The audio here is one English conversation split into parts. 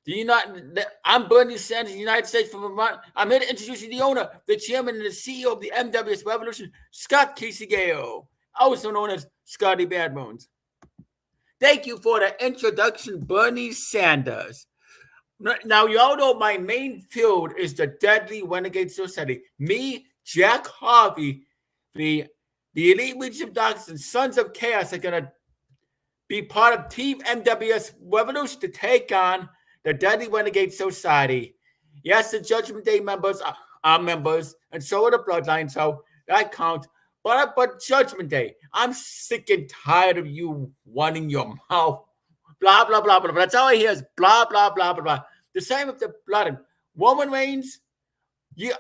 Do you not? I'm Bernie Sanders, United States from Vermont. I'm here to introduce you to the owner, the chairman, and the CEO of the MWS Revolution, Scott Kisegeo, also known as Scotty Badbones. Thank you for the introduction, Bernie Sanders. Now, y'all know my main field is the Deadly Renegade Society. Me, Jack Harvey, the Elite Leadership Doctors, and Sons of Chaos are going to be part of Team MWS Revolution to take on the Deadly Renegade Society. Yes, the Judgment Day members are members, and so are the Bloodline, so that counts. But Judgment Day, I'm sick and tired of you running your mouth. Blah, blah, blah, blah, blah. That's all I hear is blah, blah, blah, blah, blah. The same with the Bloodline. Roman Reigns, you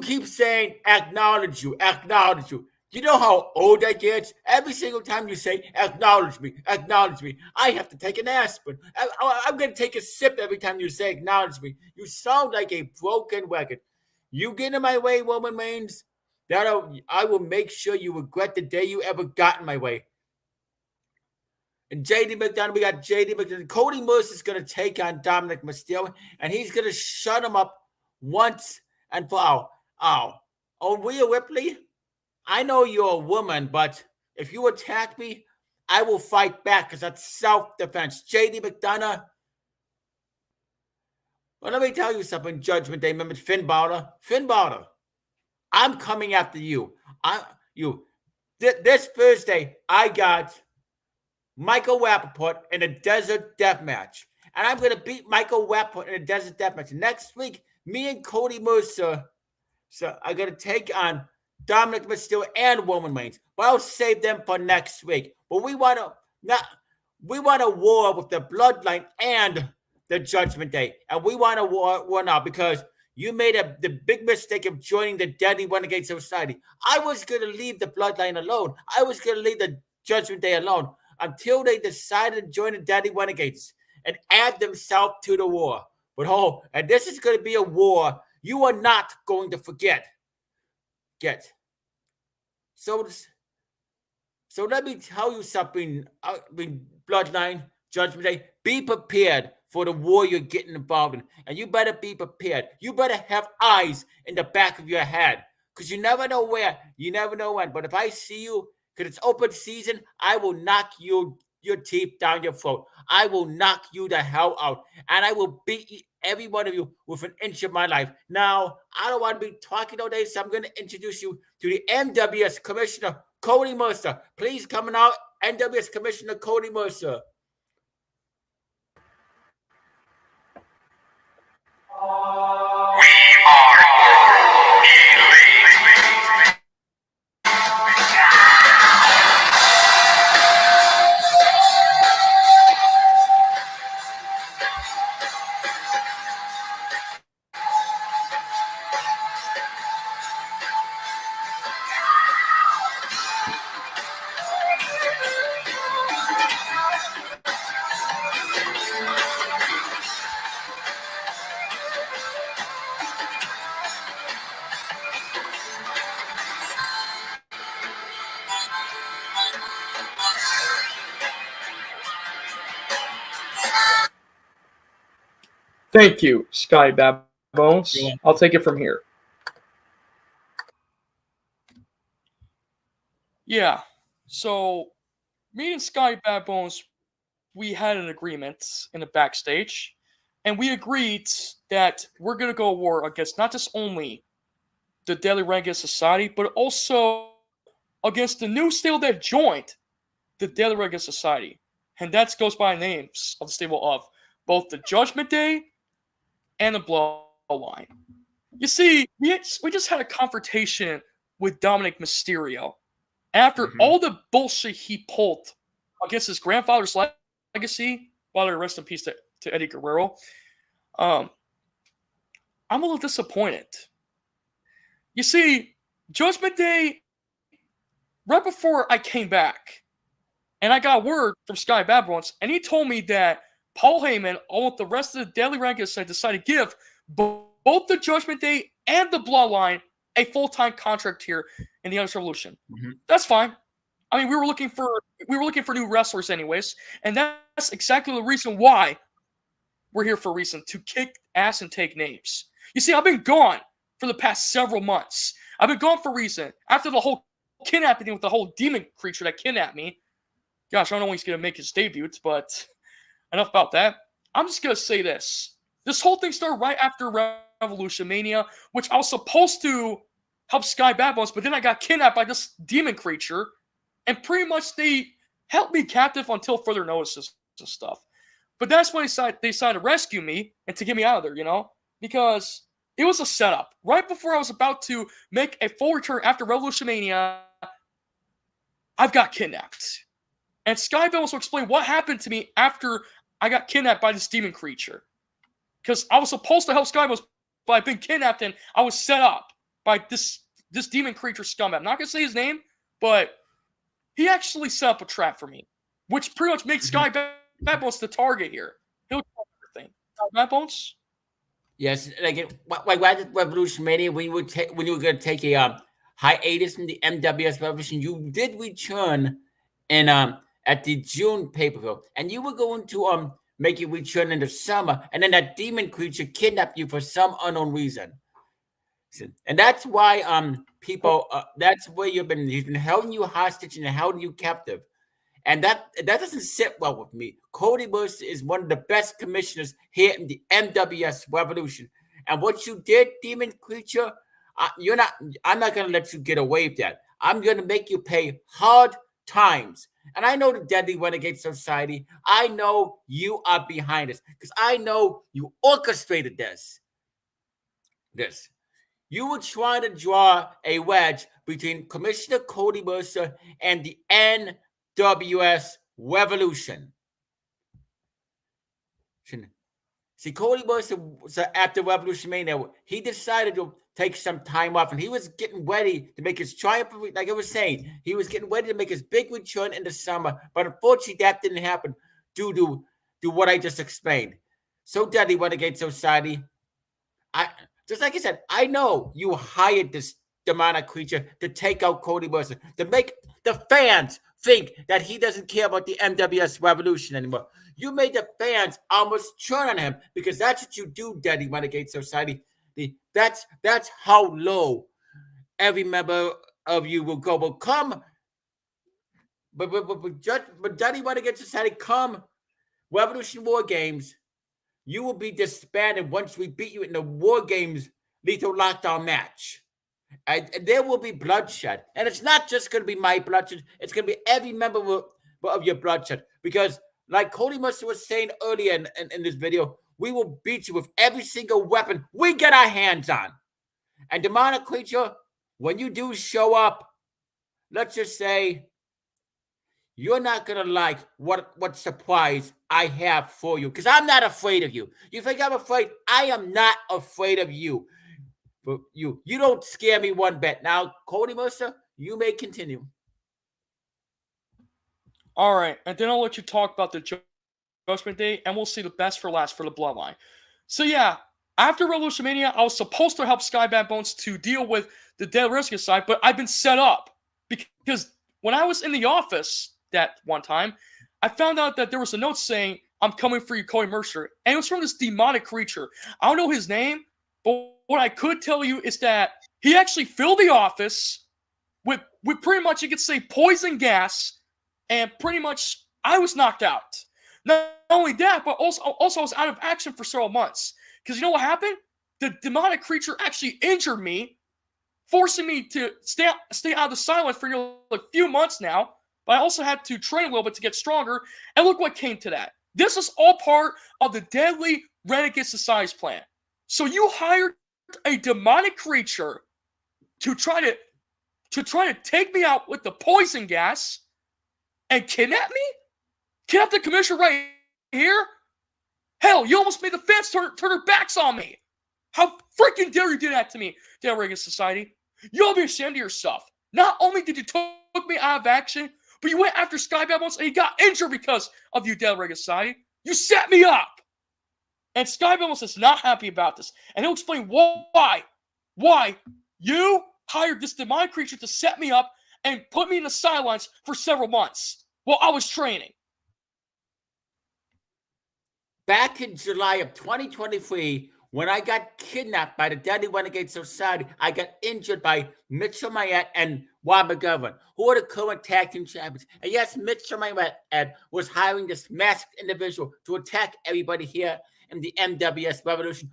keep saying acknowledge you, acknowledge you. You know how old that gets? Every single time you say, acknowledge me, I have to take an aspirin. I'm going to take a sip every time you say, acknowledge me. You sound like a broken record. You get in my way, Roman Reigns, I will make sure you regret the day you ever got in my way. And JD McDonough, we got JD McDonough. Cody Moose is going to take on Dominic Mysterio, and he's going to shut him up once and for all. Oh, Rhea Ripley, I know you're a woman, but if you attack me, I will fight back because that's self-defense. JD McDonough. Well, let me tell you something, Judgment Day members. Finn Balor, I'm coming after you. This Thursday, I got Michael Rappaport in a desert death match. And I'm going to beat Michael Rappaport in a desert death match. Next week, me and Cody Mercer are going to take on Dominic Mysterio and Roman Reigns. But I'll save them for next week. But we want a war with the Bloodline and the Judgment Day. And we want a war now because you made the big mistake of joining the Deadly Renegade Society. I was going to leave the Bloodline alone. I was going to leave the Judgment Day alone until they decided to join the Deadly Renegades and add themselves to the war. But and this is going to be a war you are not going to forget. So let me tell you something, Bloodline, Judgment Day, be prepared for the war you're getting involved in. And you better be prepared. You better have eyes in the back of your head because you never know where, you never know when. But if I see you, because it's open season, I will knock your teeth down your throat. I will knock you the hell out. And I will beat every one of you with an inch of my life. Now, I don't want to be talking all day, so I'm going to introduce you to the MWS Commissioner, Cody Mercer. Please come out, MWS Commissioner Cody Mercer. Thank you, Sky Babbones. I'll take it from here. Yeah, so me and Sky Babbones, we had an agreement in the backstage, and we agreed that we're going to go to war against not just only the Deadly Renegade Society, but also against the new stable that joined the Deadly Renegade Society. And that goes by names of the stable of both the Judgment Day and the Bloodline. You see, we just had a confrontation with Dominic Mysterio after all the bullshit he pulled against his grandfather's legacy. Father, rest in peace to Eddie Guerrero. I'm a little disappointed. You see, Judgment Day, right before I came back, and I got word from Sky Babbones, and he told me that Paul Heyman, along with the rest of the Deadly Renegade decided to give both the Judgment Day and the Bloodline a full-time contract here in the Youngest Revolution. That's fine. I mean, we were looking for new wrestlers anyways, and that's exactly the reason why we're here for a reason, to kick ass and take names. You see, I've been gone for the past several months. I've been gone for a reason. After the whole kidnapping thing with the whole demon creature that kidnapped me. Gosh, I don't know when he's going to make his debut, but enough about that. I'm just going to say this. This whole thing started right after Revolution Mania, which I was supposed to help Sky Bad Bones, but then I got kidnapped by this demon creature, and pretty much they held me captive until further notices and stuff. But that's when they decided to rescue me and to get me out of there, you know? Because it was a setup. Right before I was about to make a full return after Revolution Mania, I've got kidnapped. And Sky Bad Bones will explain what happened to me after I got kidnapped by this demon creature. Because I was supposed to help Sky Bad Bones, but I've been kidnapped and I was set up by this demon creature scumbag. I'm not going to say his name, but he actually set up a trap for me, which pretty much makes Sky Bad Bones the target here. He'll do everything. Bad Bones? Yes, like right at Revolution Mania, when you were going to take a hiatus from the MWS Revolution, you did return in at the June pay-per-view, and you were going to make your return in the summer, and then that demon creature kidnapped you for some unknown reason. And that's why people that's where he's been holding you hostage and holding you captive. And that doesn't sit well with me. Cody Bush is one of the best commissioners here in the MWS Revolution. And what you did, demon creature, I'm not gonna let you get away with that. I'm gonna make you pay hard times. And I know the Deadly Renegade Society. I know you are behind this because I know you orchestrated this. You were trying to draw a wedge between Commissioner Cody Mercer and the NWS Revolution. See, Cody Mercer was after Revolution Mania. He decided to take some time off, and he was getting ready to make his triumph. Like I was saying, he was getting ready to make his big return in the summer, but unfortunately, that didn't happen due to what I just explained. So, Deadly Renegade Society, just like I said, I know you hired this demonic creature to take out Cody Mercer, to make the fans think that he doesn't care about the MWS Revolution anymore. You made the fans almost turn on him because that's what you do, Deadly Renegade Society. That's how low every member of you will go. But come, but Deadly Renegade Society, come Revolution War Games, you will be disbanded once we beat you in the War Games Lethal Lockdown match. And there will be bloodshed. And it's not just going to be my bloodshed. It's going to be every member of your bloodshed. Because like Cody Mercer was saying earlier in this video, we will beat you with every single weapon we get our hands on. And demonic creature, when you do show up, let's just say, you're not going to like what surprise I have for you. Because I'm not afraid of you. You think I'm afraid? I am not afraid of you. But you don't scare me one bit. Now, Cody Mercer, you may continue. All right. And then I'll let you talk about the Judgment Day, and we'll see the best for last for the Bloodline. So, yeah, after Revolution Mania, I was supposed to help Sky Bad Bones to deal with the Dead Rescue side, but I've been set up. Because when I was in the office that one time, I found out that there was a note saying, "I'm coming for you, Cody Mercer." And it was from this demonic creature. I don't know his name, but what I could tell you is that he actually filled the office with pretty much, you could say, poison gas, and pretty much I was knocked out. Not only that, but also I was out of action for several months. Because you know what happened? The demonic creature actually injured me, forcing me to stay out of the silence for a few months now. But I also had to train a little bit to get stronger. And look what came to that. This is all part of the Deadly Renegade Society's plan. So you hired a demonic creature to try to take me out with the poison gas and kidnap me? Kidnap the commissioner right here? Hell, you almost made the fans turn their backs on me. How freaking dare you do that to me, Dead Renegade Society? You ought to be ashamed of yourself. Not only did you took me out of action, but you went after Sky Bad Bones and he got injured because of you, Dead Renegade Society. You set me up. And Sky Bad Bones is not happy about this. And he'll explain why you hired this demonic creature to set me up and put me in the sidelines for several months while I was training. back in July of 2023, when I got kidnapped by the Deadly Renegade Society, I got injured by Mitchell Mayette and Rob McGovern, who are the current tag team champions. And yes, Mitchell Mayette was hiring this masked individual to attack everybody here in the MWS Revolution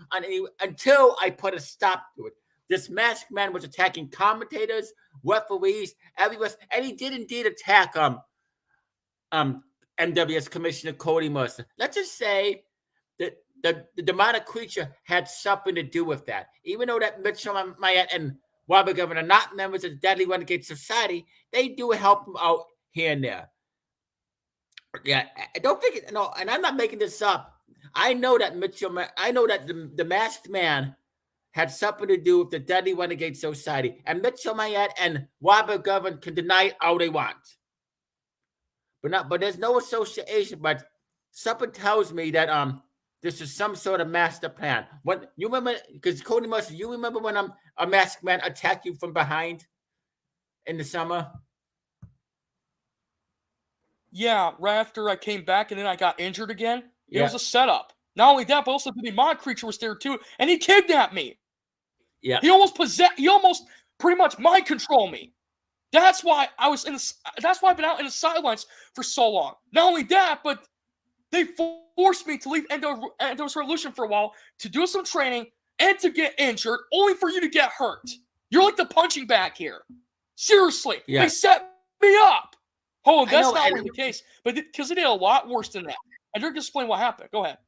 until I put a stop to it. This masked man was attacking commentators, referees, everyone, and he did indeed attack MWS Commissioner Cody Mercer. Let's just say that the demonic creature had something to do with that. Even though that Mitchell Mayette and Robert Governor are not members of the Deadly Renegade Society, they do help them out here and there. Yeah, I don't think it, no, and I'm not making this up. I know that the masked man had something to do with the Deadly Renegade Society, and Mitchell Mayette and Robert Governor can deny it all they want. But there's no association. But something tells me that this is some sort of master plan. When you remember, because Cody Mercer, you remember when a masked man attacked you from behind in the summer? Yeah, right after I came back and then I got injured again. It Yeah. was a setup. Not only that, but also the demonic creature was there too, and he kidnapped me. Yeah. He almost pretty much mind controlled me. That's why I've been out in the sidelines for so long. Not only that, but they forced me to leave Endo's Revolution for a while to do some training and to get injured, only for you to get hurt. You're like the punching bag here. Seriously, Yeah. They set me up. Oh, that's know, not really the case, but because it did a lot worse than that. And you're going to explain what happened. Go ahead.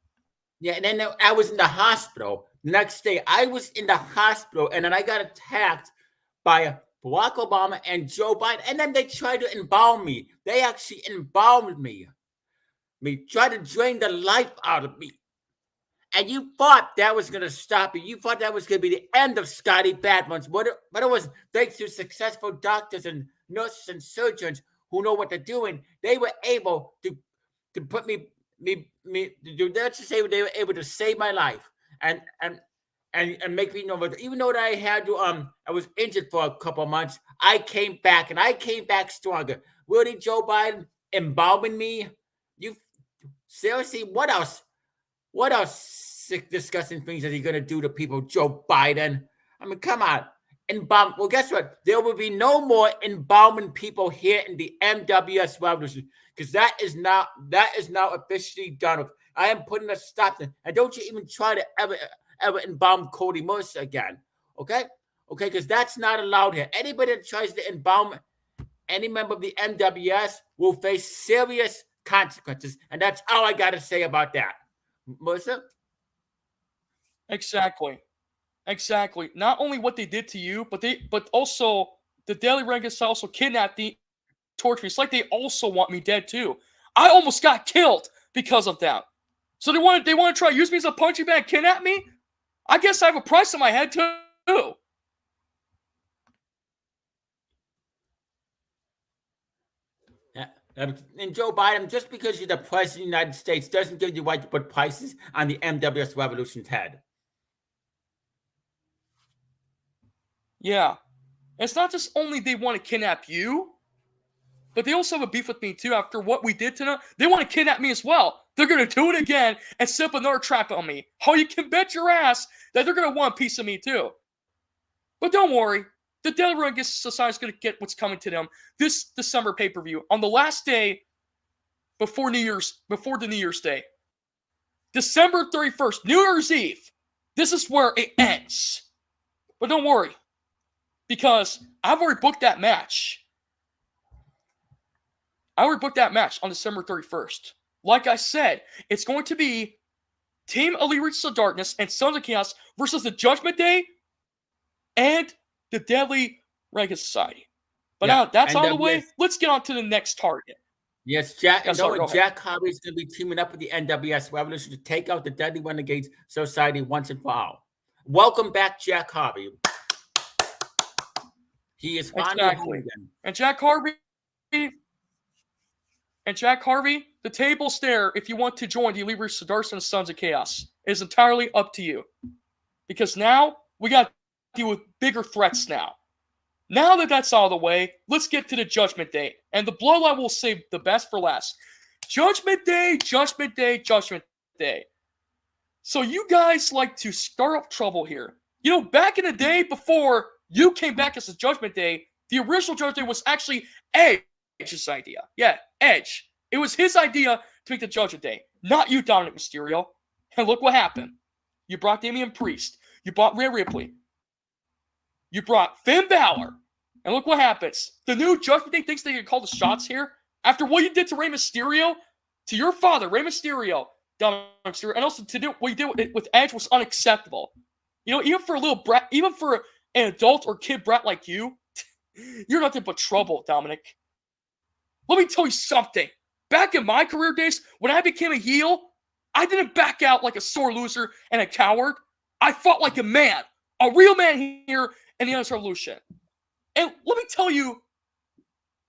Yeah, and then I was in the hospital. The next day, I was in the hospital, and then I got attacked by Barack Obama and Joe Biden, and then they tried to embalm me. They actually embalmed me. Tried to drain the life out of me. And you thought that was going to stop you. You thought that was going to be the end of Scotty Badman's. But it was thanks to successful doctors and nurses and surgeons who know what they're doing. They were able to put me let's just say they were able to save my life and make me know. But even though that I had to I was injured for a couple of months, I came back, and I came back stronger. Really, Joe Biden embalming me? You seriously? What else? What else sick, disgusting things are you gonna do to people, Joe Biden? I mean, come on. Embalm. Well, guess what? There will be no more embalming people here in the MWS Revolution, because that is now officially done with. I am putting a stop to it. And don't you even try to ever embalm Cody Mercer again. Okay? Okay, because that's not allowed here. Anybody that tries to embalm any member of the MWS will face serious consequences. And that's all I gotta say about that. Mercer? Exactly. Not only what they did to you, but also the Daily Renegades also kidnapped me, tortured me. It's like they also want me dead too. I almost got killed because of that. So they want to try to use me as a punching bag, kidnap me? I guess I have a price on my head too. And Joe Biden, just because you're the president of the United States doesn't give you the right to put prices on the MWS Revolution's head. Yeah. It's not just only they want to kidnap you, but they also have a beef with me too. After what we did to them, they want to kidnap me as well. They're going to do it again and set up another trap on me. Oh, you can bet your ass that they're going to want a piece of me too. But don't worry. The Daily Renegades Society is going to get what's coming to them this December pay-per-view on the last day before the New Year's Day. December 31st, New Year's Eve. This is where it ends. But don't worry, because I've already booked that match. on December 31st. Like I said, it's going to be Team Elite Reaches of Darkness and Sons of Chaos versus the Judgment Day and the Deadly Renegade Society. But now that's out of the way. Let's get on to the next target. Yes, Jack Harvey is going to be teaming up with the NWS Revolution to take out the Deadly Renegades Society once and for all. Welcome back, Jack Harvey. He is finally home again. And Jack Harvey, the table's there if you want to join the Elite Reaches of Darkness and Sons of Chaos. It is entirely up to you. Because now we got to deal with bigger threats now. Now that that's out of the way, let's get to the Judgment Day. And the Bloodline will save the best for last. Judgment Day. So you guys like to stir up trouble here. You know, back in the day before you came back as a Judgment Day, the original Judgment Day was actually Edge's idea. Yeah, Edge. It was his idea to make the Judgment Day, not you, Dominic Mysterio. And look what happened. You brought Damian Priest. You brought Rhea Ripley. You brought Finn Balor. And look what happens. The new Judgment Day thinks they can call the shots here. After what you did to Rey Mysterio, to your father, Rey Mysterio, Dominic Mysterio, and also to do what you did with Edge was unacceptable. You know, even for a little brat, even for an adult or kid brat like you, you're nothing but trouble, Dominic. Let me tell you something. Back in my career days, when I became a heel, I didn't back out like a sore loser and a coward. I fought like a man, a real man here in the Endless Revolution. And let me tell you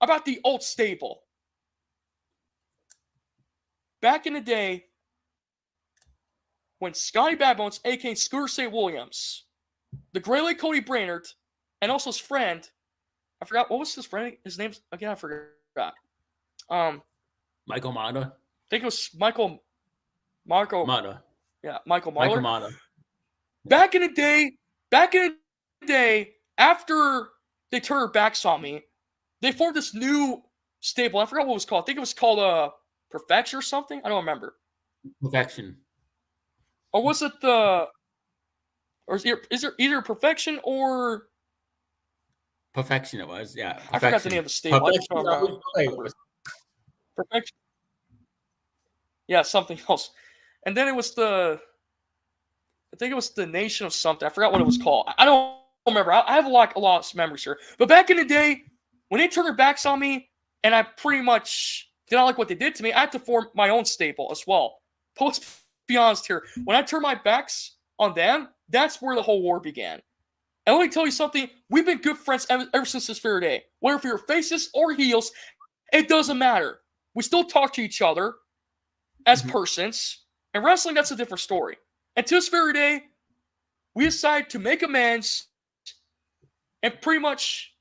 about the old stable. Back in the day, when Scotty Bad Bones, a.k.a. Scooter St. Williams, the Great Lake Cody Brainerd, and also his friend, I forgot, what was his friend? His name, again, I forgot. Michael Mata. I think it was Michael Mata. Yeah, Michael Michael Mahler. Mata. Back in the day, after they turned their backs on me, they formed this new stable. I forgot what it was called. I think it was called Perfection or something. I don't remember. Perfection. Or was it the? Or is there either Perfection or? Perfection it was, yeah. I forgot the name of the stable. Perfection. Yeah, something else. And then it was I think it was the Nation of something. I forgot what it was called. I don't remember. I have a lot of memories here. But back in the day, when they turned their backs on me, and I pretty much did not like what they did to me, I had to form my own stable as well. But let's be honest here. When I turned my backs on them, that's where the whole war began. And let me tell you something. We've been good friends ever since this very day. Whether if you're faces or heels, it doesn't matter. We still talk to each other as persons. And wrestling, that's a different story. And to this very day, we decided to make amends and pretty much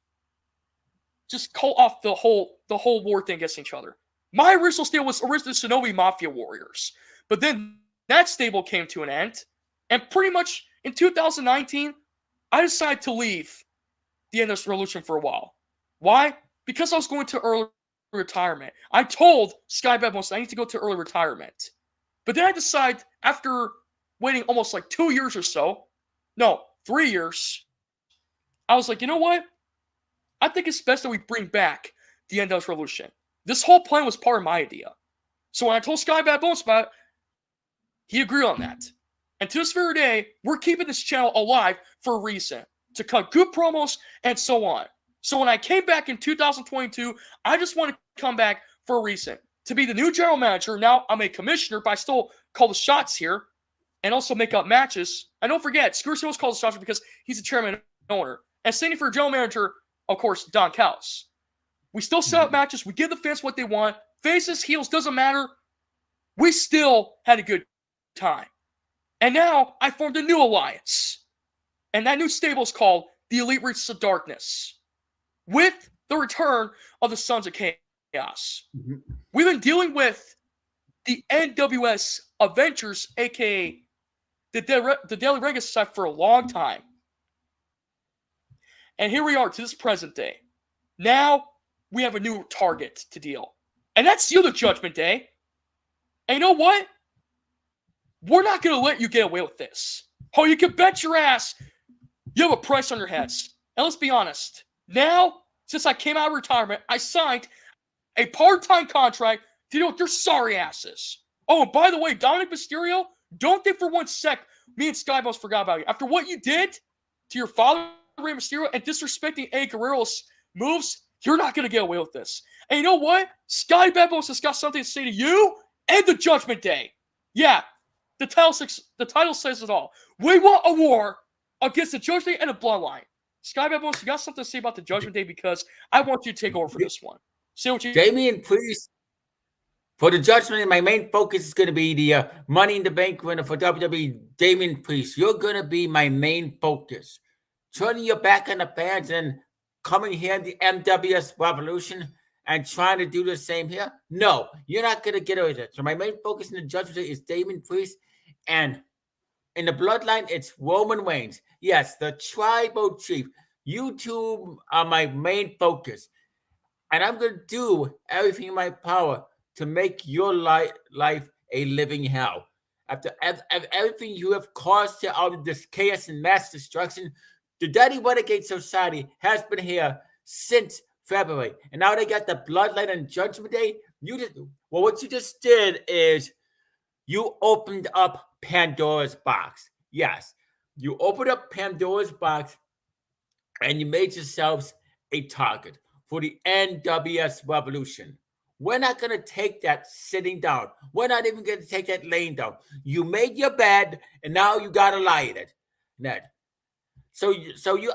just call off the whole war thing against each other. My original stable was originally Shinobi Mafia Warriors. But then that stable came to an end. And pretty much in 2019, I decided to leave the Endless Revolution for a while. Why? Because I was going to early retirement. I told Sky Bad Bones I need to go to early retirement. But then I decided, after waiting almost like 2 years or so, no, 3 years, I was like, you know what? I think it's best that we bring back the Endless Revolution. This whole plan was part of my idea. So when I told Sky Bad Bones about it, he agreed on that. And to this very day, we're keeping this channel alive for a reason. To cut good promos and so on. So when I came back in 2022, I just want to come back for a reason. To be the new general manager. Now I'm a commissioner, but I still call the shots here. And also make up matches. And don't forget, Scooter calls the shots because he's the chairman and owner. And same for general manager, of course, Don Callis. We still set up matches. We give the fans what they want. Faces, heels, doesn't matter. We still had a good time. And now I formed a new alliance. And that new stable is called the Elite Reaches of Darkness. With the return of the Sons of Chaos. We've been dealing with the NWS Adventures, a.k.a. the Daily Reggae Society, for a long time. And here we are to this present day. Now we have a new target to deal. And that's you, the Judgment Day. And you know what? We're not going to let you get away with this. Oh, you can bet your ass you have a price on your heads. And let's be honest. Now, since I came out of retirement, I signed a part-time contract to deal with your sorry asses. Oh, and by the way, Dominic Mysterio, don't think for one sec me and Sky Bones forgot about you. After what you did to your father, Rey Mysterio, and disrespecting Eddie Guerrero's moves, you're not going to get away with this. And you know what? Sky Bad Bones has got something to say to you and the Judgment Day. Yeah, the title says it all. We want a war against the Judgment Day and the Bloodline. Sky Bad Bones, you got something to say about the Judgment Day because I want you to take over for this one. Say what you... Damian, please. For the Judgment Day, my main focus is going to be the Money in the Bank winner for WWE. Damian, please, you're going to be my main focus. Turning your back on the fans and coming here in the MWS Revolution and trying to do the same here? No, you're not going to get away with it. So my main focus in the Judgment Day is Damian Priest. And In the bloodline, it's Roman Reigns. Yes, the tribal chief. You two are my main focus. And I'm going to do everything in my power to make your life a living hell. After everything you have caused to out of this chaos and mass destruction, the Dirty Renegade Society has been here since February. And now they got the Bloodline and Judgment Day. What you just did is you opened up Pandora's box. Yes, you opened up Pandora's box and you made yourselves a target for the NWS Revolution. We're not going to take that sitting down. We're not even going to take that laying down. You made your bed, and now you got to lie in it, Ned. So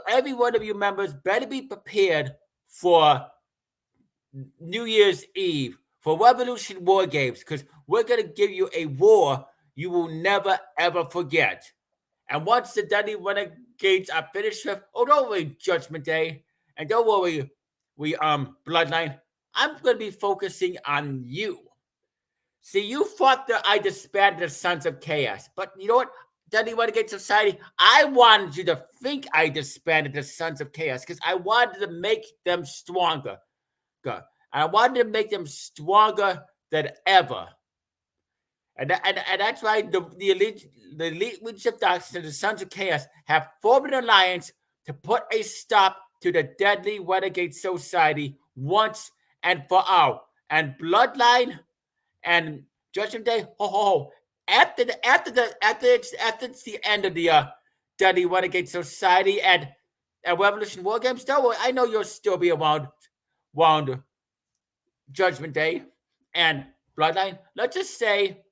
every one of you members better be prepared for New Year's Eve, for Revolution War Games, because we're going to give you a war you will never, ever forget. And once the Dirty Renegades are finished with, don't worry, Judgment Day, and don't worry, Bloodline, I'm going to be focusing on you. See, you thought that I disbanded the Sons of Chaos, but you know what, Dirty Renegade Society, I wanted you to think I disbanded the Sons of Chaos because I wanted to make them stronger. I wanted to make them stronger than ever. And that's why the elite leadership doctors and the Sons of Chaos have formed an alliance to put a stop to the Deadly Renegade Society once and for all. And Bloodline and Judgment Day, after it's the end of the Deadly Renegade Society and Revolution War Games, don't worry, I know you'll still be around Judgment Day and Bloodline. Let's just say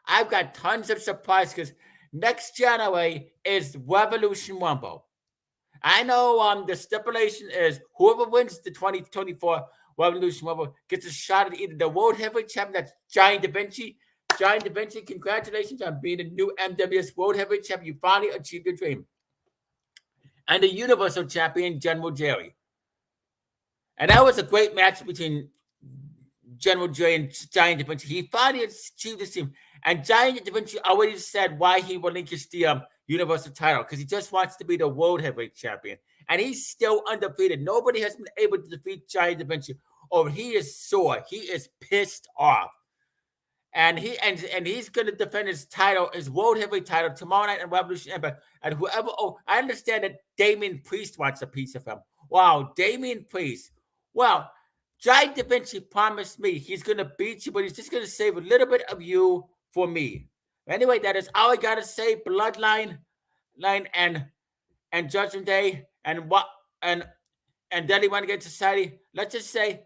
I've got tons of surprises because next January is Revolution Rumble. I know the stipulation is whoever wins the 2024 Revolution Rumble gets a shot at either the World Heavyweight Champion, that's Giant Da Vinci. Giant Da Vinci, congratulations on being the new MWS World Heavyweight Champion. You finally achieved your dream. And the Universal Champion, General Jerry. And that was a great match between General Jerry and Giant Da Vinci. He finally achieved his dream. And Giant Da Vinci already said why he relinquished the Universal title, because he just wants to be the World Heavyweight Champion. And he's still undefeated. Nobody has been able to defeat Giant Da Vinci. He is sore. He is pissed off. And he's going to defend his title, his World Heavyweight title, tomorrow night in Revolution Empire. And whoever, I understand that Damian Priest wants a piece of him. Wow, Damian Priest. Well, Giant Da Vinci promised me he's going to beat you, but he's just going to save a little bit of you for me. Anyway, that is all I got to say. Bloodline and Judgment Day and Deadly Renegade Society. Let's just say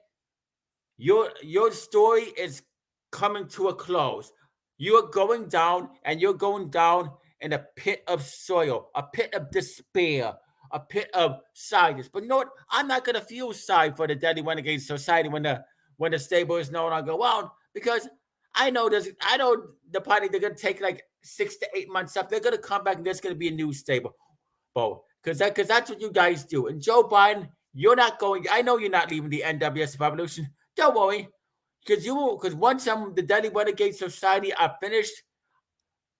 your story is coming to a close. You are going down, and you're going down in a pit of soil, a pit of despair, a pit of sadness. But you know what? I'm not going to feel sorry for the Deadly Renegade Society when the stable is no longer around, because I know the party, they're going to take like 6 to 8 months up. They're going to come back, and there's going to be a new stable. Because that's what you guys do. And Joe Biden, you're not going. I know you're not leaving the NWS Revolution. Don't worry. Because once the Deadly Renegade Society are finished,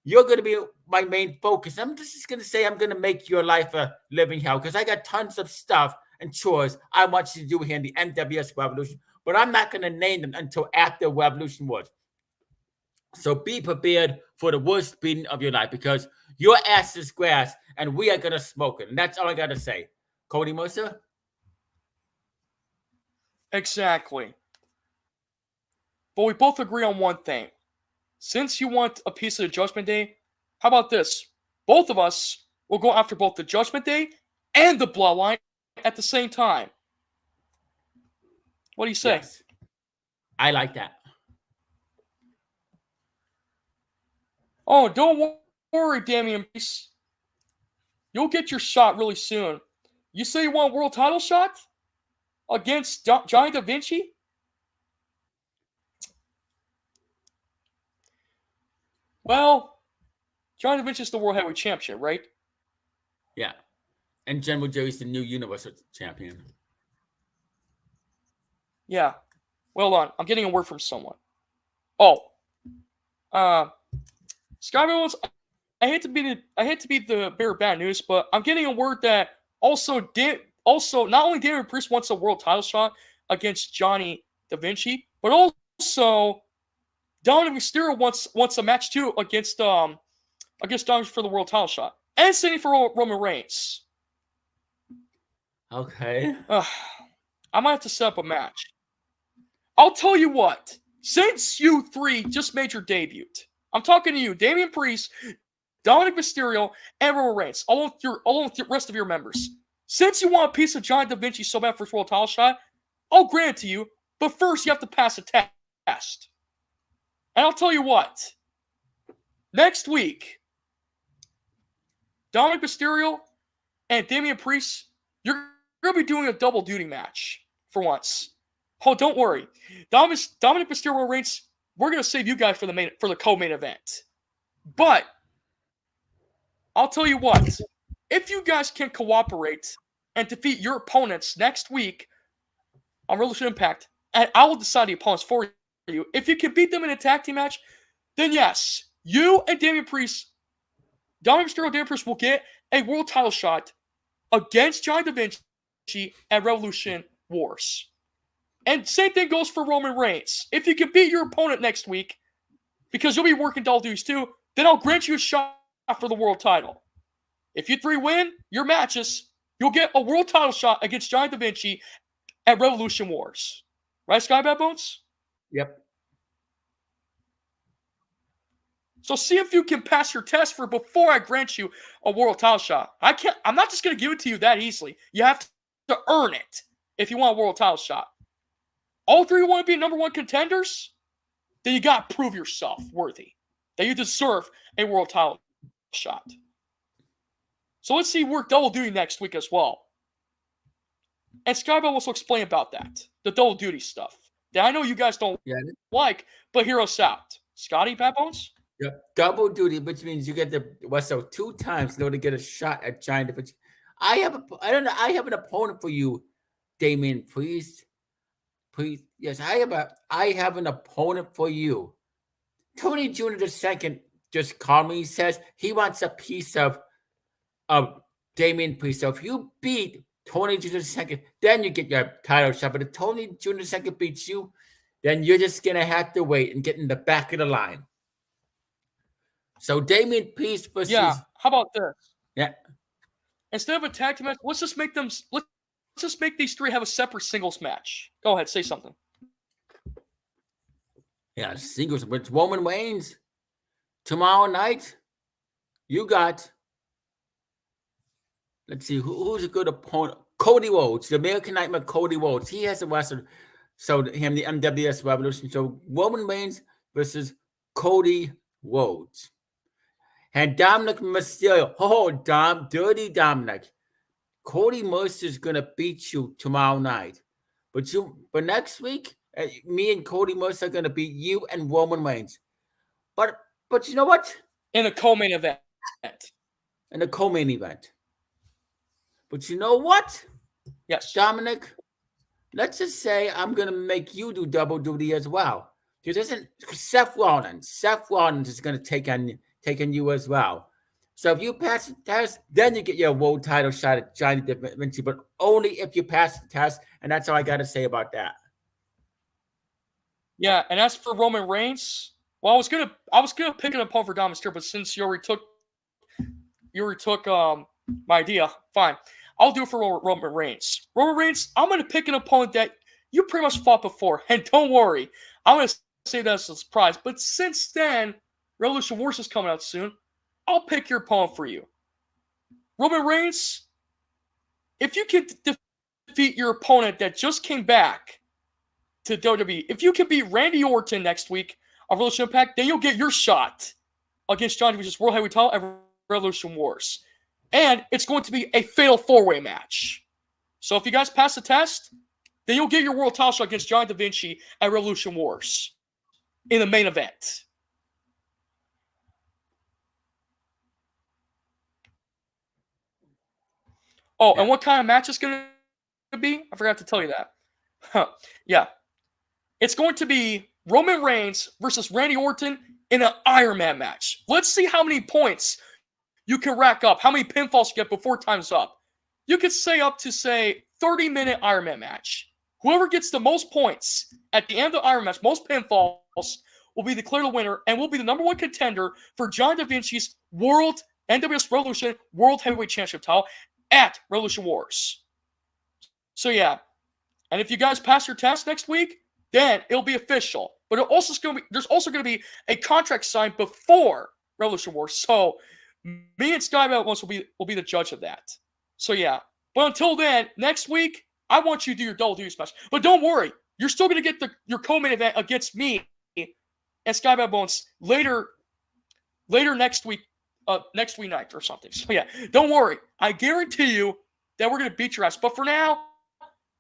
you're going to be my main focus. I'm just going to say I'm going to make your life a living hell, because I got tons of stuff and chores I want you to do here in the NWS Revolution. But I'm not going to name them until after Revolution Wars. So be prepared for the worst beating of your life, because your ass is grass and we are going to smoke it. And that's all I got to say. Cody Mercer? Exactly. But we both agree on one thing. Since you want a piece of the Judgment Day, how about this? Both of us will go after both the Judgment Day and the Bloodline at the same time. What do you say? Yes. I like that. Oh, don't worry, Damian Priest. You'll get your shot really soon. You say you want a world title shot against Giant Da Vinci? Well, Giant Da Vinci is the World Heavyweight Championship, right? Yeah. And General Jerry's the new Universal Champion. Yeah. Well done. I'm getting a word from someone. Oh. Sky Bones, I hate to be the bearer of bad news, but I'm getting a word that also not only Damian Priest wants a world title shot against Johnny Da Vinci, but also Dominic Mysterio wants a match too against Dominic for the world title shot, and same for Roman Reigns. Okay. I might have to set up a match. I'll tell you what. Since you three just made your debut, I'm talking to you, Damian Priest, Dominic Mysterio, and Roman Reigns, along with the rest of your members. Since you want a piece of Johnny Da Vinci so bad for his world title shot, I'll grant it to you, but first you have to pass a test. And I'll tell you what. Next week, Dominic Mysterio and Damian Priest, you're going to be doing a double duty match for once. Oh, don't worry. Dominic Mysterio and Reigns, we're going to save you guys for the co-main event. But I'll tell you what. If you guys can cooperate and defeat your opponents next week on Revolution Impact, and I will decide the opponents for you. If you can beat them in a tag team match, then yes, you and Dominic Mysterio and Damian Priest will get a world title shot against Johnny Da Vinci at Revolution Wars. And same thing goes for Roman Reigns. If you can beat your opponent next week, because you'll be working double duties too, then I'll grant you a shot for the world title. If you three win your matches, you'll get a world title shot against Johnny Da Vinci at Revolution Wars. Right, Sky Bad Bones? Yep. So see if you can pass your test before I grant you a world title shot. I'm not just going to give it to you that easily. You have to earn it if you want a world title shot. All three want to be number one contenders? Then you got to prove yourself worthy. That you deserve a world title shot. So let's see work double duty next week as well. And Skybell will also explain about that. The double duty stuff. That I know you guys don't like, but hear us out. Scotty Bad Bones? Yep. Double duty, which means you get the 2 times in order to get a shot at Giant Da Vinci. I have an opponent for you, Damian Priest. Please, yes, I have an opponent for you. Tony Jr. II just called me. He says he wants a piece of Damian Priest. So if you beat Tony Jr. II, then you get your title shot. But if Tony Jr. II beats you, then you're just gonna have to wait and get in the back of the line. So Damian Priest versus how about this? Yeah. Instead of a tag team match, let's just make these three have a separate singles match. Go ahead, say something. Yeah, singles with Roman Reigns. Tomorrow night, you got, let's see, who's a good opponent? Cody Rhodes, the American Nightmare Cody Rhodes. He has a wrestled, so him, the MWS Revolution. So Roman Reigns versus Cody Rhodes. And Dominic Mysterio. Oh, dirty Dominic. Cody Mercer's gonna beat you tomorrow night, but next week, me and Cody Mercer are gonna beat you and Roman Reigns. But you know what? In a co-main event. In a co-main event. But you know what? Yes, Dominic. Let's just say I'm gonna make you do double duty as well. Because Seth Rollins. Seth Rollins is gonna take on you as well. So if you pass the test, then you get your world title shot at Johnny Da Vinci, but only if you pass the test, and that's all I got to say about that. Yeah, and as for Roman Reigns, well, I was gonna pick an opponent for Dominic Mysterio, but since you already took my idea, fine. I'll do it for Roman Reigns. Roman Reigns, I'm gonna pick an opponent that you pretty much fought before, and don't worry, I'm gonna say that as a surprise. But since then, Revolution Wars is coming out soon. I'll pick your opponent for you. Roman Reigns, if you can defeat your opponent that just came back to WWE, if you can beat Randy Orton next week on Revolution Impact, then you'll get your shot against Johnny Vince's World Heavyweight title at Revolution Wars. And it's going to be a fatal 4-way match. So if you guys pass the test, then you'll get your world title shot against Johnny Da Vinci at Revolution Wars in the main event. Oh, and what kind of match is going to be? I forgot to tell you that. Yeah. It's going to be Roman Reigns versus Randy Orton in an Iron Man match. Let's see how many points you can rack up how many pinfalls you get before time's up. You could say up to, say, 30-minute Iron Man match. Whoever gets the most points at the end of the Iron Man match, most pinfalls, will be declared the winner and will be the #1 contender for John Da Vinci's NWS Revolution World Heavyweight Championship title at Revolution Wars. So yeah, and if you guys pass your test next week, then it'll be official. But there's also going to be a contract signed before Revolution Wars. So me and Sky Bad Bones will be the judge of that. So yeah, but until then, next week I want you to do your double duty match. But don't worry, you're still going to get your co-main event against me and Sky Bad Bones later next week night or something. So yeah, don't worry. I guarantee you that we're going to beat your ass. But for now,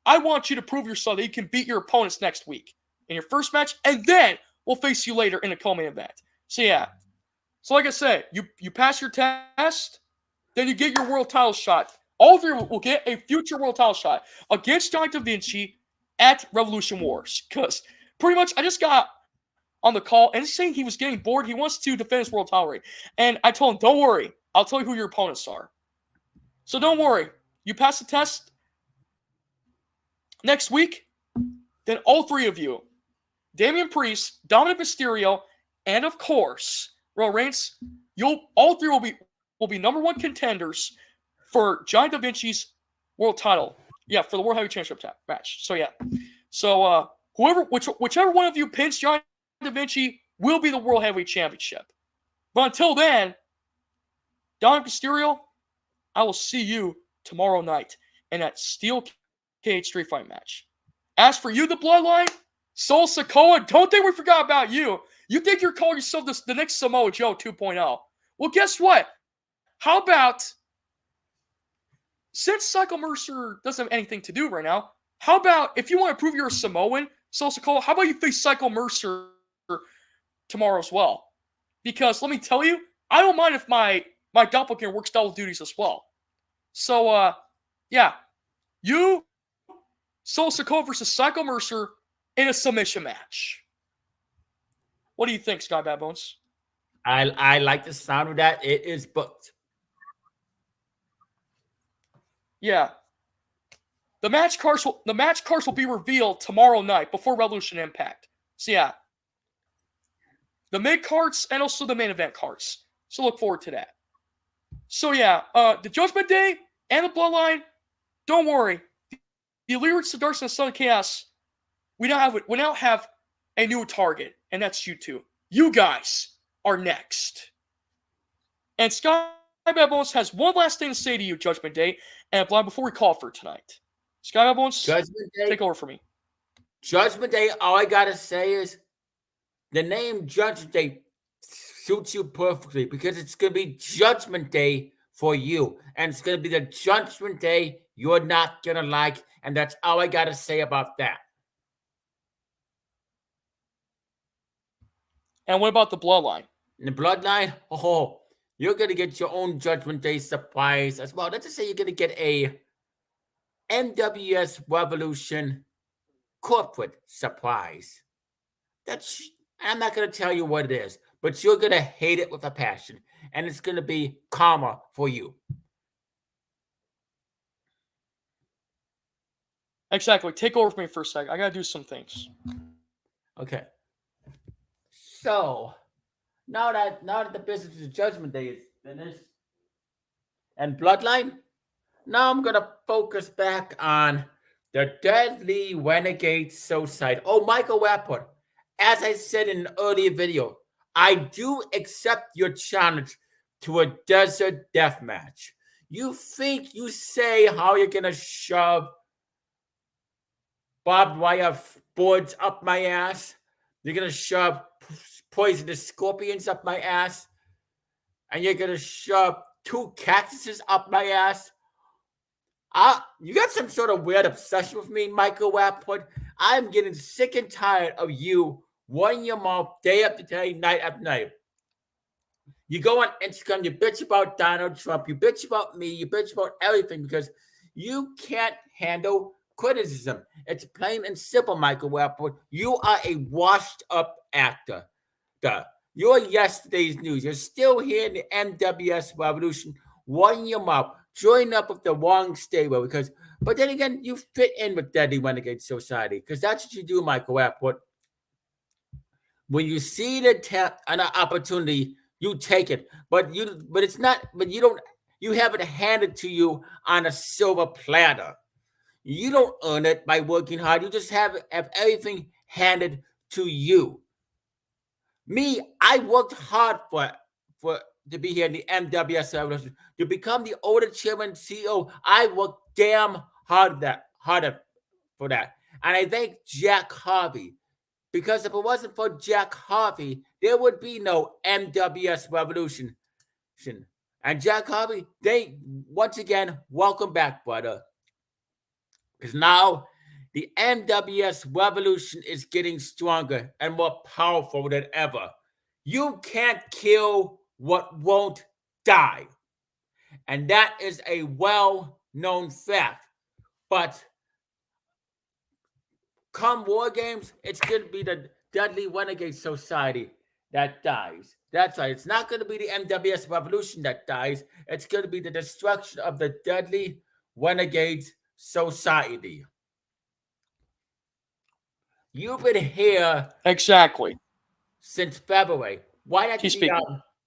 I want you to prove yourself that you can beat your opponents next week in your first match, and then we'll face you later in a co-main event. So yeah. So like I said, you pass your test, then you get your world title shot. All three will get a future world title shot against John Da Vinci at Revolution Wars. Because pretty much I just got on the call and saying he was getting bored. He wants to defend his world title reign. And I told him, don't worry. I'll tell you who your opponents are. So don't worry. You pass the test next week, then all three of you, Damian Priest, Dominic Mysterio, and of course, Roman Reigns, all three will be #1 contenders for John Da Vinci's world title. Yeah, for the World Heavyweight Championship match. So yeah. So whichever one of you pins John Da Vinci will be the World Heavyweight Championship. But until then, Dominic Mysterio, I will see you tomorrow night in that steel cage street fight match. As for you, the Bloodline, Sol Sikoa, don't think we forgot about you. You think you're calling yourself the next Samoa Joe 2.0. Well, guess what? How about, since Psycho Mercer doesn't have anything to do right now, how about, if you want to prove you're a Samoan, Sol Sikoa, how about you face Psycho Mercer tomorrow as well? Because let me tell you, I don't mind if my doppelganger works double duties as well. So, yeah. You, Sol Sikoa versus Psycho Mercer in a submission match. What do you think, Sky Bad Bones? I like the sound of that. It is booked. Yeah. The match cards will be revealed tomorrow night before Revolution Impact. So yeah. The mid cards and also the main event cards. So look forward to that. So yeah, the Judgment Day and the Bloodline, don't worry. The Lyrics to Darkness and Son of Chaos, we now have a new target, and that's you two. You guys are next. And Sky Bad Bones has one last thing to say to you, Judgment Day, and Bloodline before we call for tonight. Sky Bad Bones, Judgment Day, take over for me. Judgment Day, all I gotta say is the name Judgment Day suits you perfectly because it's gonna be Judgment Day for you. And it's gonna be the Judgment Day you're not gonna like. And that's all I gotta say about that. And what about the Bloodline? In the Bloodline, you're gonna get your own Judgment Day surprise as well. Let's just say you're gonna get a NWS Revolution corporate surprise. I'm not gonna tell you what it is, but you're gonna hate it with a passion, and it's gonna be karma for you. Exactly. Take over for me for a second. I gotta do some things. Okay. So now that the business of Judgment Day is finished and Bloodline, now I'm gonna focus back on the Deadly Renegade Society. Oh, Michael Rapport, as I said in an earlier video, I do accept your challenge to a desert death match. You think you say how you're gonna shove barbed wire boards up my ass? You're gonna shove poisonous scorpions up my ass? And you're gonna shove 2 cactuses up my ass? You got some sort of weird obsession with me, Michael Rapport. I'm getting sick and tired of you running your mouth day after day, night after night. You go on Instagram, you bitch about Donald Trump, you bitch about me, you bitch about everything because you can't handle criticism. It's plain and simple, Michael Rapport. You are a washed-up actor. You're yesterday's news. You're still here in the MWS Revolution, running your mouth, joining up with the wrong stable but then again, you fit in with Deadly Renegade Society because that's what you do, Michael Rapport. When you see an opportunity, you take it. But it's not. But you don't. You have it handed to you on a silver platter. You don't earn it by working hard. You just have everything handed to you. Me, I worked hard for to be here in the MWS Revolution. To become the older chairman CEO, I worked damn harder for that. And I thank Jack Harvey. Because if it wasn't for Jack Harvey, there would be no MWS Revolution. And Jack Harvey, once again, welcome back, brother. Because now the MWS Revolution is getting stronger and more powerful than ever. You can't kill what won't die. And that is a well-known fact. But come War Games, it's going to be the Deadly Renegade Society that dies. That's right. It's not going to be the MWS Revolution that dies. It's going to be the destruction of the Deadly Renegade Society. You've been here exactly since February. Why not the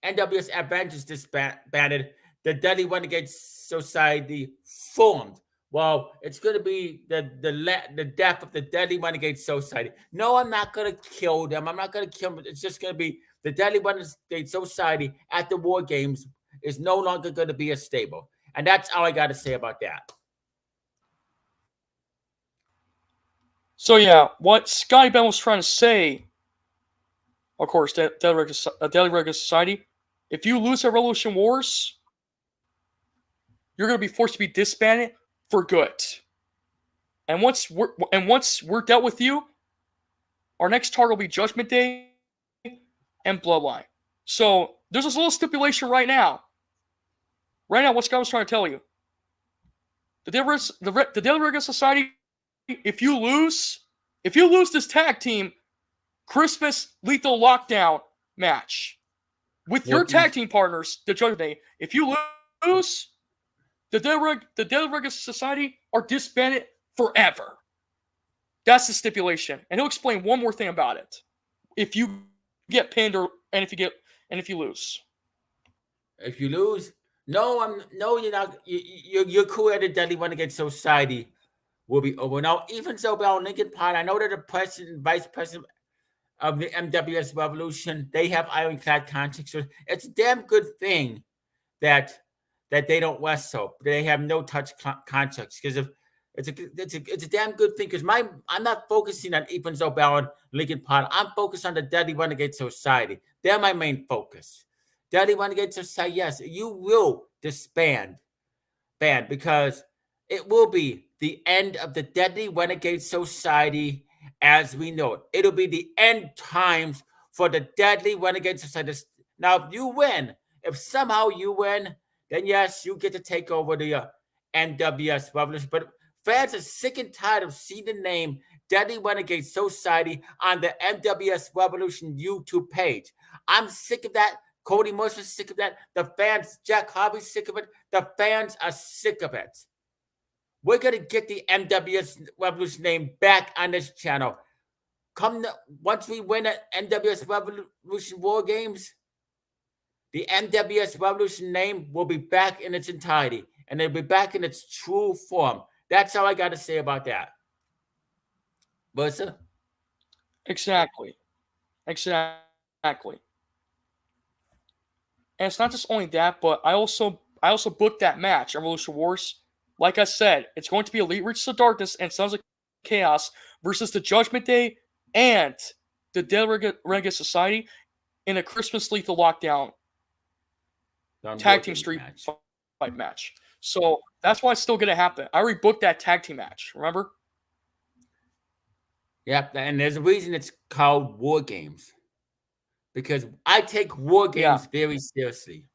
NWS Avengers disbanded? The Deadly Renegade Society formed. Well, it's going to be the death of the Deadly Renegade Society. No, I'm not going to kill them. I'm not going to kill them. It's just going to be the Deadly Renegade Society at the War Games is no longer going to be a stable. And that's all I got to say about that. So, yeah, what Scotty Ben was trying to say, of course, Deadly Renegade Society, if you lose at Revolution Wars, you're going to be forced to be disbanded for good. And once we're dealt with you, our next target will be Judgment Day and Bloodline. So there's this little stipulation right now. Right now, what Scott was trying to tell you. The Deadly Renegade Society, if you lose this tag team Christmas Lethal Lockdown match with your tag team partners, the Judgment Day, if you lose, the Deadly Renegade Society are disbanded forever. That's the stipulation, and he'll explain one more thing about it. If you get pinned if you lose. If you lose, no, you're not. Your career at the Deadly Renegade Society will be over. Now, even so, about Lincoln Pod, I know that the president, vice president of the MWS Revolution, they have ironclad contracts. So it's a damn good thing that they don't wrestle. They have no touch contracts because it's a damn good thing. Because I'm not focusing on Ethan Zobel and Lincoln Pod. I'm focused on the Deadly Renegade Society. They're my main focus. Deadly Renegade Society, yes, you will disband because it will be the end of the Deadly Renegade Society as we know it. It'll be the end times for the Deadly Renegade Society. Now, if somehow you win, then yes, you get to take over the NWS Revolution. But fans are sick and tired of seeing the name Deadly Renegade Society on the MWS Revolution YouTube page. I'm sick of that. Cody Mercer's sick of that. The fans, Jack Harvey's sick of it. The fans are sick of it. We're going to get the MWS Revolution name back on this channel. Once we win at NWS Revolution War Games, the MWS Revolution name will be back in its entirety, and it'll be back in its true form. That's all I got to say about that. Mercer? Exactly. And it's not just only that, but I also booked that match, Revolution Wars. Like I said, it's going to be Elite Reaches of Darkness and Sons of Chaos versus the Judgment Day and the Deadly Renegade Society in a Christmas Lethal Lockdown tag team street fight match. So that's why it's still going to happen. I already booked that tag team match, remember? Yep, and there's a reason it's called War Games. Because I take War Games very seriously.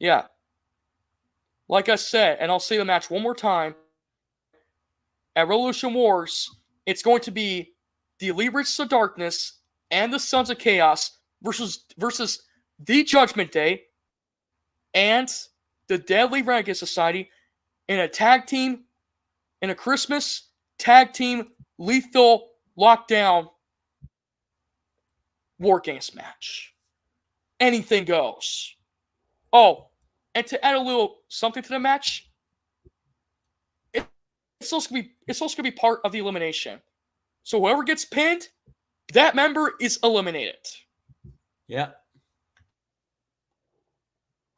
Yeah. Like I said, and I'll say the match one more time. At Revolution Wars, it's going to be the Elite Reaches of Darkness and the Sons of Chaos versus the Judgment Day and the Deadly Renegade Society in a tag team, in a Christmas tag team lethal lockdown War Games match. Anything goes. Oh, and to add a little something to the match, it's also gonna be part of the elimination. So whoever gets pinned, that member is eliminated. Yeah.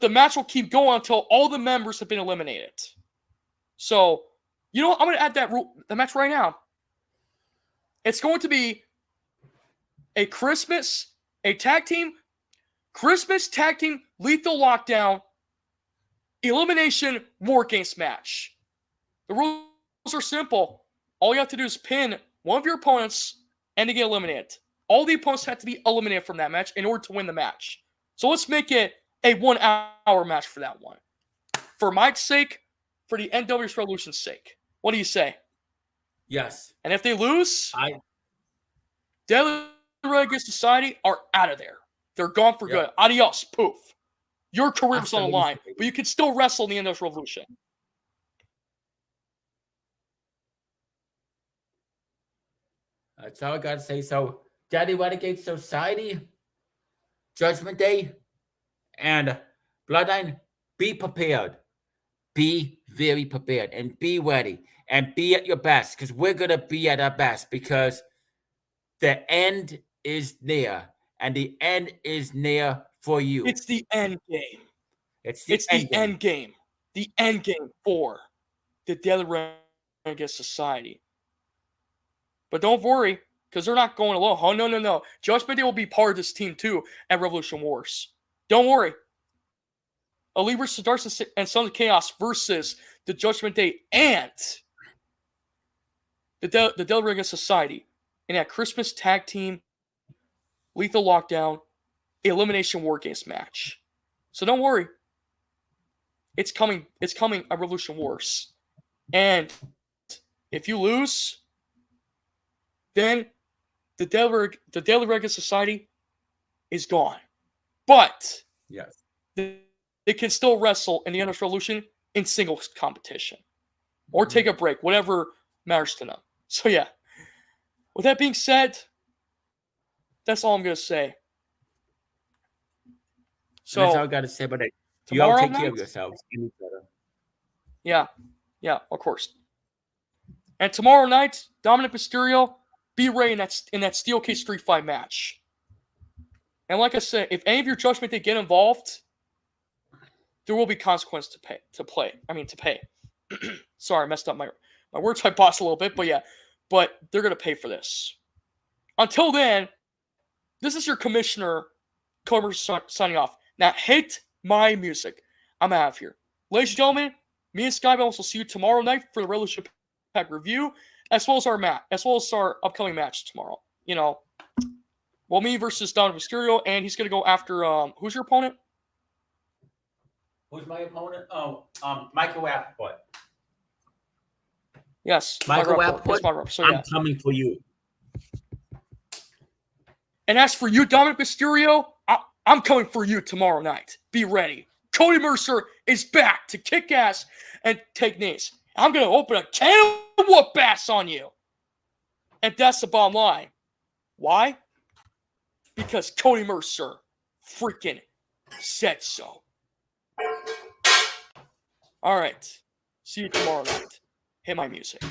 The match will keep going until all the members have been eliminated. So, you know what? I'm going to add the match right now. It's going to be a Christmas tag team lethal lockdown elimination War Games match. The rules are simple. All you have to do is pin one of your opponents and to get eliminated. All the opponents have to be eliminated from that match in order to win the match. So let's make it a 1 hour match for that one. For Mike's sake, for the NW's Revolution's sake. What do you say? Yes. And if they lose, Deadly Renegade Society are out of there. They're gone for good. Adios. Poof. Your career's on the line, but you can still wrestle in the NW's Revolution. That's all I got to say. So, Deadly Renegade Society, Judgment Day, and Bloodline, be prepared. Be very prepared and be ready and be at your best, because we're going to be at our best, because the end is near, and the end is near for you. It's the end game. It's the end game. The end game for the Deadly Renegade Society. But don't worry, because they're not going alone. Oh, no. Judgment Day will be part of this team, too, at Revolution Wars. Don't worry. Elite versus Darcy and Sons of Chaos versus the Judgment Day and the Deadly Renegade Society in that Christmas tag team lethal lockdown elimination War Games match. So don't worry. It's coming. It's coming at Revolution Wars. And if you lose, then the Deadly Renegade Society is gone. But yes, they can still wrestle in the NW's Revolution in singles competition. Or take a break, whatever matters to them. So yeah. With that being said, that's all I'm going to say. So that's all I got to say about it. You all take care of yourselves and each other. Yeah, of course. And tomorrow night, Dominic Mysterio, be ready in that Steel Cage Street Fight match. And like I said, if any of your Judgment Day get involved, there will be consequence to pay. Sorry, I messed up my words by boss a little bit, but yeah. But they're going to pay for this. Until then, this is your commissioner, Cobra, signing off. Now, hit my music. I'm out of here. Ladies and gentlemen, me and Skybones will see you tomorrow night for the Revolution Pack review, as well as our upcoming match tomorrow. You know, me versus Dominic Mysterio, and he's going to go after, who's your opponent? Who's my opponent? Oh, Michael Rappaport. Yes, Michael Rappaport. So, yeah. I'm coming for you. And as for you, Dominic Mysterio, I'm coming for you tomorrow night. Be ready. Cody Mercer is back to kick ass and take names. I'm going to open a can of whoop ass on you. And that's the bottom line. Why? Because Cody Mercer freaking said so. All right. See you tomorrow night. Hit my music.